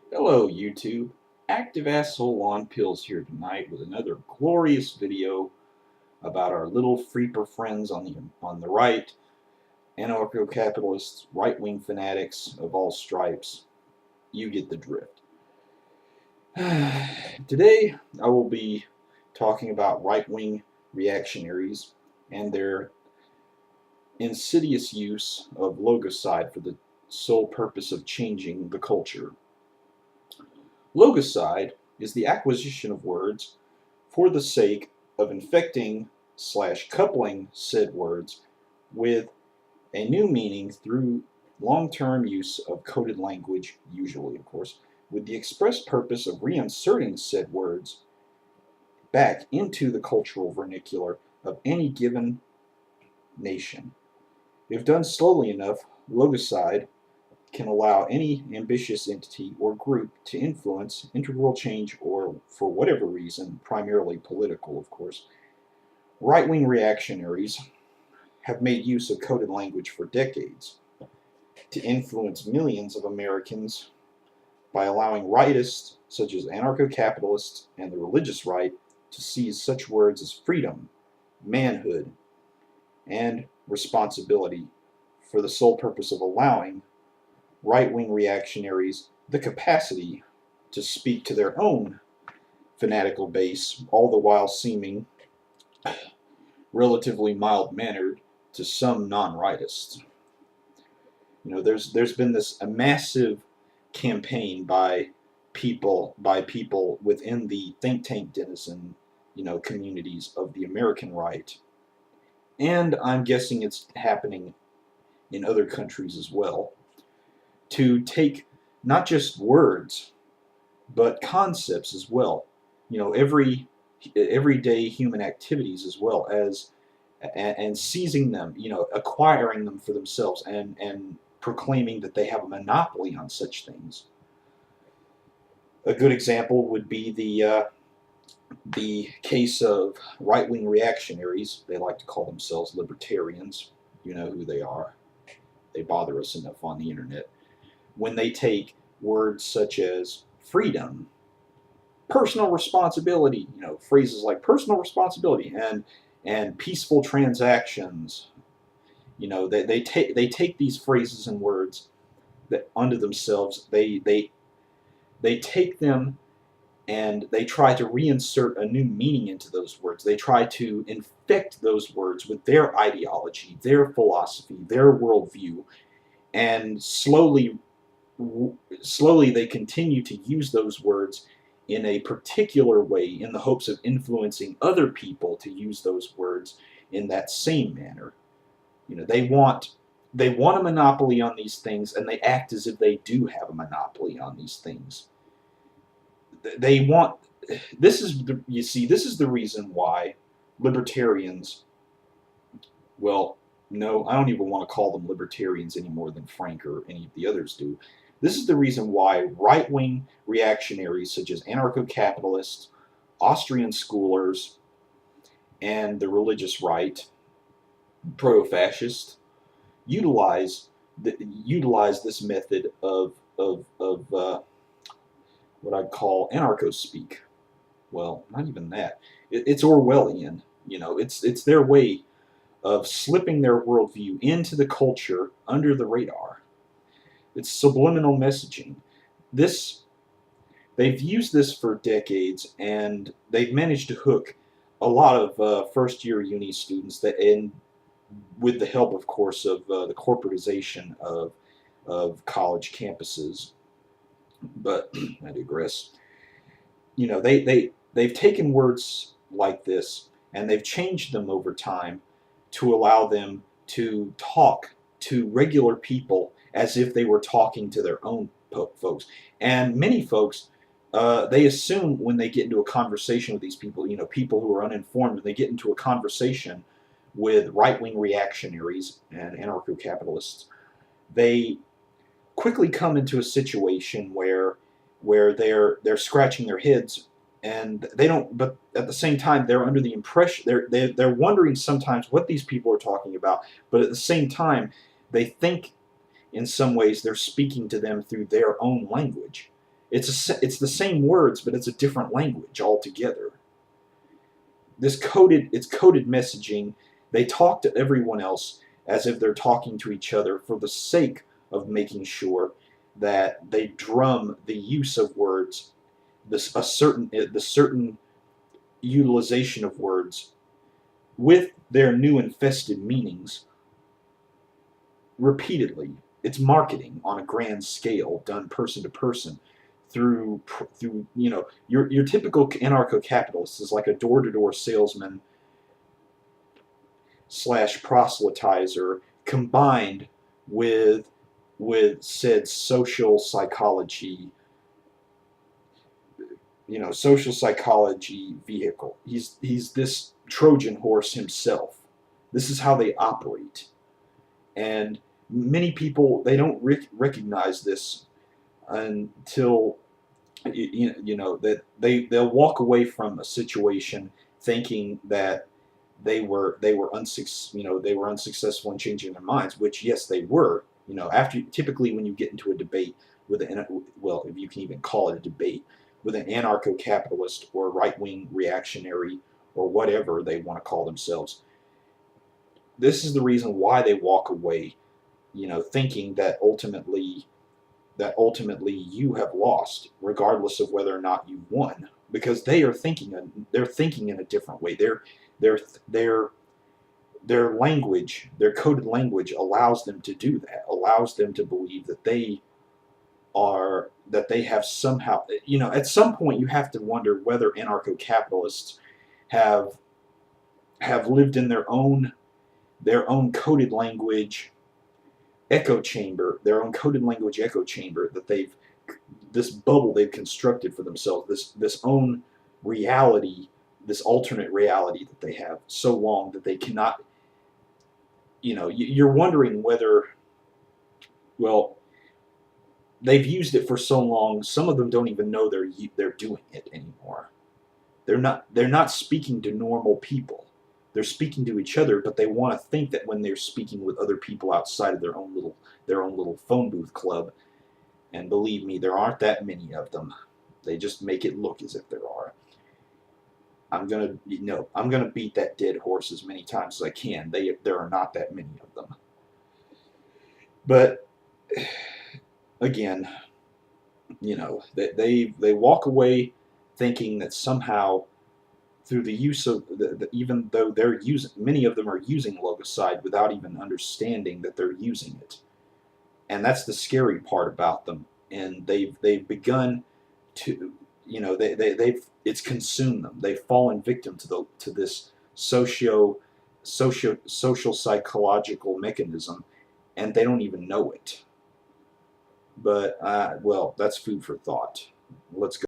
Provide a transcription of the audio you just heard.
Hello YouTube, Active Asshole on Pills here tonight with another glorious video about our little freeper friends on the right, anarcho-capitalists, right-wing fanatics of all stripes. You get the drift. Today I will be talking about right-wing reactionaries and their insidious use of Logocide for the sole purpose of changing the culture. Logocide is the acquisition of words for the sake of infecting/coupling said words with a new meaning through long-term use of coded language, usually, of course, with the express purpose of reinserting said words back into the cultural vernacular of any given nation. If done slowly enough, logocide can allow any ambitious entity or group to influence integral change or, for whatever reason, primarily political, of course. Right-wing reactionaries have made use of coded language for decades to influence millions of Americans by allowing rightists, such as anarcho-capitalists and the religious right, to seize such words as freedom, manhood, and responsibility for the sole purpose of allowing right-wing reactionaries the capacity to speak to their own fanatical base, all the while seeming relatively mild-mannered to some non-rightists. There's been this a massive campaign by people within the think tank denizen communities of the American right, and I'm guessing it's happening in other countries as well, to take not just words but concepts as well. Everyday human activities as well as and seizing them, acquiring them for themselves and proclaiming that they have a monopoly on such things. A good example would be the case of right-wing reactionaries. They like to call themselves libertarians. You know who they are. They bother us enough on the internet. When they take words such as freedom, personal responsibility, phrases like personal responsibility and peaceful transactions, they take these phrases and words that unto themselves they take them and they try to reinsert a new meaning into those words. They try to infect those words with their ideology, their philosophy, their worldview, and slowly they continue to use those words in a particular way in the hopes of influencing other people to use those words in that same manner. They want a monopoly on these things, and they act as if they do have a monopoly on these things. They want this is the you see this is the reason why libertarians, well, no, I don't even want to call them libertarians any more than Frank or any of the others do. This is the reason why right-wing reactionaries such as anarcho-capitalists, Austrian schoolers, and the religious right, proto-fascist, utilize utilize this method of what I'd call anarcho-speak. Well, not even that. It's Orwellian. It's their way of slipping their worldview into the culture under the radar. It's subliminal messaging. This They've used this for decades, and they've managed to hook a lot of first-year uni students that, and with the help, of course, of the corporatization of college campuses. But I digress. They've taken words like this and they've changed them over time to allow them to talk to regular people as if they were talking to their own folks. And many folks, they assume when they get into a conversation with these people, people who are uninformed, when they get into a conversation with right-wing reactionaries and anarcho-capitalists, they quickly come into a situation where they're scratching their heads, and they don't, but at the same time they're under the impression, they're wondering sometimes what these people are talking about, but at the same time they think in some ways they're speaking to them through their own language. It's the same words, but it's a different language altogether. It's coded messaging. They talk to everyone else as if they're talking to each other for the sake of making sure that they drum the use of words, the certain utilization of words with their new infested meanings repeatedly. It's marketing on a grand scale, done person to person, through your typical anarcho-capitalist is like a door-to-door salesman slash proselytizer combined with said social psychology vehicle. He's this Trojan horse himself. This is how they operate, and many people they don't recognize this until that they'll walk away from a situation thinking that they were unsuccessful in changing their minds, which yes they were. After typically when you get into a debate with well, if you can even call it a debate, with an anarcho-capitalist or right-wing reactionary or whatever they want to call themselves, this is the reason why they walk away, thinking that ultimately you have lost, regardless of whether or not you won, because they're thinking in a different way. Their their their language, their coded language, allows them to do that. Allows them to believe that they have somehow. At some point, you have to wonder whether anarcho-capitalists have lived in their own coded language echo chamber, that this bubble they've constructed for themselves, this own reality, this alternate reality that they have so long that they cannot. You're wondering whether, well, they've used it for so long. Some of them don't even know they're doing it anymore. They're not speaking to normal people. They're speaking to each other, but they want to think that when they're speaking with other people outside of their own little phone booth club, and believe me, there aren't that many of them. They just make it look as if there are. I'm gonna beat that dead horse as many times as I can. There are not that many of them. But again, they walk away thinking that somehow through the use of even though many of them are using Logocide without even understanding that they're using it, and that's the scary part about them. And they've begun to, they've it's consumed them. They've fallen victim to this social psychological mechanism, and they don't even know it. But well, that's food for thought. Let's go.